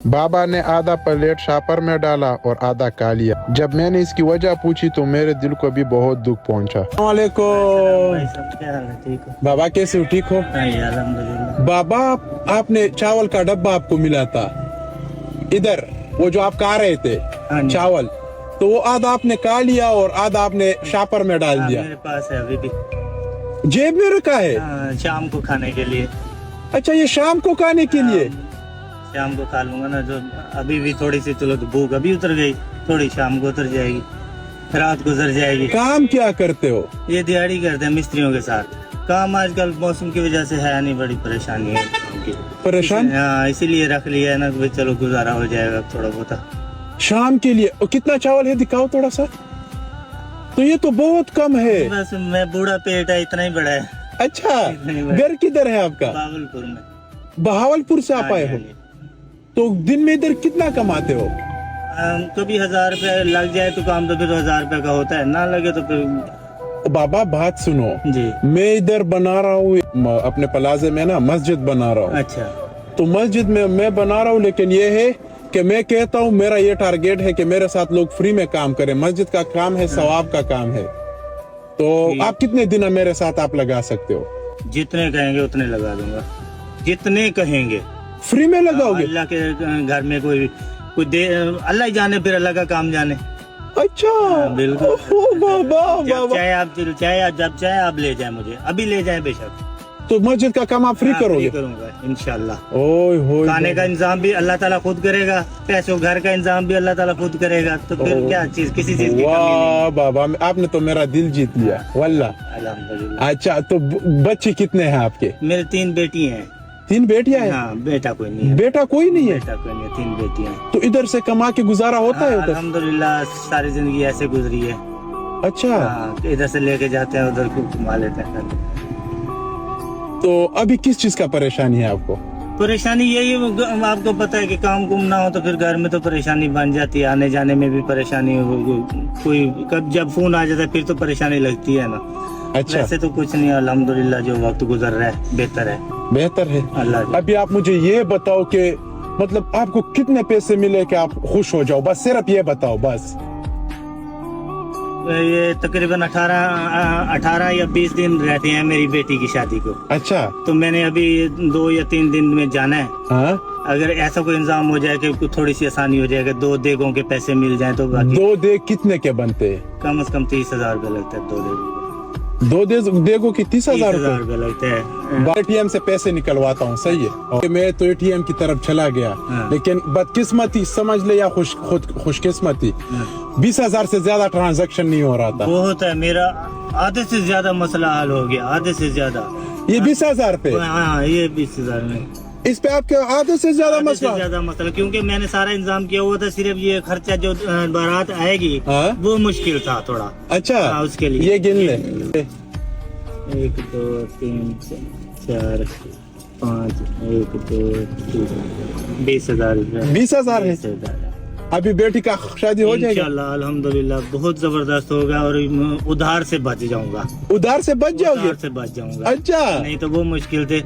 بابا نے آدھا پلیٹ شاپر میں ڈالا اور آدھا کھا لیا۔ جب میں نے اس کی وجہ پوچھی تو میرے دل کو بھی بہت دکھ پہنچا۔ السلام علیکم بابا، کیسے ہو؟ ٹھیک ہو؟ الحمدللہ۔ بابا آپ نے چاول کا ڈبہ آپ کو ملا تھا ادھر، وہ جو آپ کھا رہے تھے چاول، تو وہ آدھا آپ نے کھا لیا اور آدھا آپ نے شاپر میں ڈال دیا۔ میرے پاس ہے ابھی بھی، جیب میں رکھا ہے؟ شام کو کھانے کے لیے۔ اچھا، یہ شام کو کھانے کے لیے؟ شام کو کھا لوں گا نا، جو ابھی بھی تھوڑی سی چلو بھوک ابھی اتر گئی، تھوڑی شام کو اتر جائے گی، رات گزر جائے گی۔ کام کیا کرتے ہو؟ یہ دیہڑی کرتے ہیں مستریوں کے ساتھ کام۔ آج کل موسم کی وجہ سے ہے نہیں، بڑی پریشانی ہے۔ پریشان؟ ہاں، اسی لیے رکھ لیا ہے نا کہ چلو گزارا ہو جائے گا تھوڑا بہت شام کے لیے۔ اور کتنا چاول ہے دکھاؤ تھوڑا سا۔ تو یہ تو بہت کم ہے۔ بس میں بوڑھا پیٹ ہے، اتنا ہی بڑا ہے۔ اچھا، گھر کدھر ہے آپ کا؟ بہاولپور میں۔ بہاولپور سے آپ آئے ہو؟ تو دن میں ادھر کتنا کماتے ہو؟ کبھی 1000 روپے لگ جائے تو کام، تو پھر 1000 روپے کا ہوتا ہے، نہ لگے تو پھر۔ بابا بات سنو جی، میں ادھر بنا رہا ہوں اپنے پلازے میں نا، مسجد بنا رہا ہوں۔ اچھا، تو مسجد میں بنا رہا ہوں، لیکن یہ ہے کہ میں کہتا ہوں میرا یہ ٹارگیٹ ہے کہ میرے ساتھ لوگ فری میں کام کریں۔ مسجد کا کام ہے، ثواب کا کام ہے۔ تو آپ کتنے دن میرے ساتھ آپ لگا سکتے ہو؟ جتنے کہیں گے اتنے لگا دوں گا، جتنے کہیں گے۔ فری میں لگاؤ گے؟ اللہ کے گھر میں کوئی دے، اللہ ہی جانے، پھر اللہ کا کام جانے۔ اچھا بالکل بابا، چاہے آپ جب چاہے آپ لے جائیں، مجھے ابھی لے جائیں بے شک۔ تو مسجد کا کام آپ فری کرو گے؟ کروں گا انشاءاللہ۔ اوئے ہوئے، کھانے کا انتظام بھی اللہ تعالیٰ خود کرے گا، پیسوں گھر کا انتظام بھی اللہ تعالیٰ خود کرے گا، تو پھر کیا چیز، کسی چیز کی کمی نہیں۔ واہ بابا، آپ نے تو میرا دل جیت لیا واللہ۔ الحمدللہ۔ اچھا، تو بچے کتنے ہیں آپ کے؟ میرے 3 بیٹی ہیں۔ 3 بیٹیاں ہیں؟ ہاں، بیٹا کوئی نہیں ہے۔ بیٹا کوئی نہیں ہے؟ بیٹا کوئی نہیں ہے، 3 بیٹیاں ہیں۔ تو ادھر سے کما کے گزارا ہوتا ہے ادھر؟ الحمدللہ، ساری زندگی ایسے گزری ہے۔ اچھا، ادھر سے لے کے جاتے ہیں، ادھر کو کما لیتے ہیں۔ تو ابھی کس چیز کا پریشانی ہے آپ کو؟ پریشانی یہی ہے، آپ کو پتہ ہے کہ کام کم نہ ہو تو پھر گھر میں تو پریشانی بن جاتی ہے، آنے جانے میں بھی پریشانی، کوئی جب فون آ جاتا ہے پھر تو پریشانی لگتی ہے نا۔ اچھا، ویسے تو کچھ نہیں، الحمدللہ جو وقت گزر رہا ہے بہتر ہے۔ بہتر ہے اللہ ابھی آپ مجھے یہ بتاؤ کہ مطلب آپ کو کتنے پیسے ملے کہ آپ خوش ہو جاؤ؟ بس صرف یہ بتاؤ بس۔ یہ تقریباً 18 یا 20 دن رہتے ہیں میری بیٹی کی شادی کو۔ اچھا، تو میں نے ابھی 2 یا 3 دن میں جانا ہے۔ ہاں، اگر ایسا کوئی انتظام ہو جائے کہ تھوڑی سی آسانی ہو جائے کہ 2 دیگوں کے پیسے مل جائیں تو باقی 2 دیگ کتنے کے بنتے ہیں؟ کم از کم 30,000 روپے لگتا ہے 2 دیگوں۔ 2 دیگوں کی 30,000 30,000 روپے؟ روپے لگتا ہے۔ اے ٹی ایم سے پیسے نکلواتا ہوں، صحیح ہے۔ میں تو اے ٹی ایم کی طرف چلا گیا، لیکن بدقسمتی سمجھ لے یا خوش قسمتی، 20,000 سے زیادہ ٹرانزیکشن نہیں ہو رہا تھا۔ بہت ہے، میرا آدھے سے زیادہ مسئلہ حل ہو گیا، آدھے سے زیادہ۔ یہ 20,000 پہ؟ ہاں، یہ 20,000 میں اس پہ آپ کے آدھے سے زیادہ آدھے سے مسئلہ؟ زیادہ مسئلہ، کیونکہ میں نے سارا انتظام کیا ہوا تھا، صرف یہ خرچہ جو بارات آئے گی وہ مشکل تھا تھوڑا۔ اچھا، اس کے لیے یہ گن لے۔ 1 2 3 4 5 1 2 3 20,000 روپے۔ 20,000 ہے؟ ابھی بیٹی کا شادی ہو جائے گا انشاءاللہ الحمدللہ، بہت زبردست ہوگا، اور ادھار سے بچ جاؤں گا۔ ادھار سے بچ جاؤ گے؟ ادھار سے بچ جاؤں گا، اچھا، نہیں تو وہ مشکل تھے۔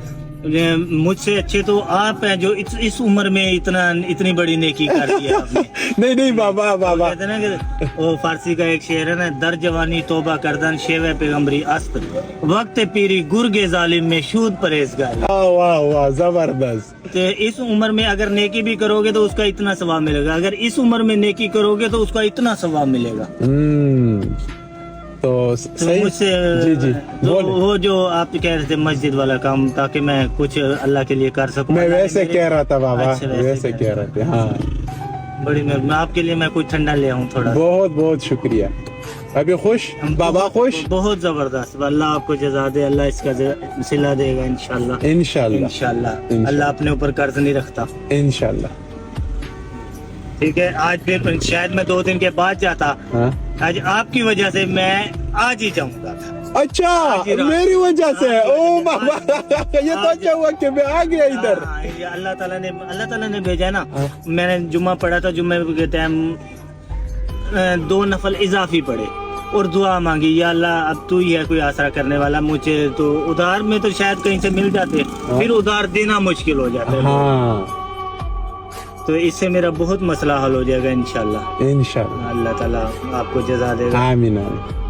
مجھ سے اچھے تو آپ ہیں جو اس عمر میں اتنی بڑی نیکی کر دی ہے آپ نے۔ نہیں بابا، کہتے ہیں نا کہ وہ فارسی کا ایک شعر ہے نا، در جوانی توبہ کردن شیوہ پیغمبری است، وقت پیری گرگ ظالم میں شود پرہیزگاری۔ واہ واہ، زبردست۔ تو اس عمر میں اگر نیکی بھی کرو گے تو اس کا اتنا ثواب ملے گا، اگر اس عمر میں نیکی کرو گے تو اس کا اتنا ثواب ملے گا۔ تو مجھ سے جی وہ جو آپ کہہ رہے تھے مسجد والا کام، تاکہ میں کچھ اللہ کے لیے کر سکوں۔ میں ویسے کہہ رہا تھا بابا، اچھا، ویسے کہہ رہے تھے۔ ہاں، بڑی مہربانی، آپ کے لیے میں کچھ ٹھنڈا لے آؤں تھوڑا۔ بہت بہت شکریہ۔ ابھی خوش بابا؟ خوش؟ بہت زبردست، اللہ آپ کو جزا دے، اللہ اس کا صلہ دے گا انشاءاللہ۔ انشاءاللہ، انشاءاللہ، اللہ اپنے اوپر قرض نہیں رکھتا۔ انشاءاللہ۔ ٹھیک ہے، آج پھر شاید میں 2 دن کے بعد جاتا، آج آپ کی وجہ سے میں آج ہی جاؤں گا۔ اچھا، میری وجہ سے؟ او بابا، یہ تو اچھا ہوا کہ میں آ گیا ادھر۔ اللہ تعالیٰ نے بھیجا نا۔ میں نے جمعہ پڑھا تھا، جمعہ کے ٹائم 2 نفل اضافی پڑھے اور دعا مانگی، یا اللہ اب تو ہی ہے کوئی آسرا کرنے والا، مجھے تو ادھار میں تو شاید کہیں سے مل جاتے، پھر ادھار دینا مشکل ہو جاتا ہے۔ ہاں، تو اس سے میرا بہت مسئلہ حل ہو جائے گا انشاءاللہ. انشاءاللہ. اللہ تعالیٰ آپ کو جزا دے گا. آمین آمین.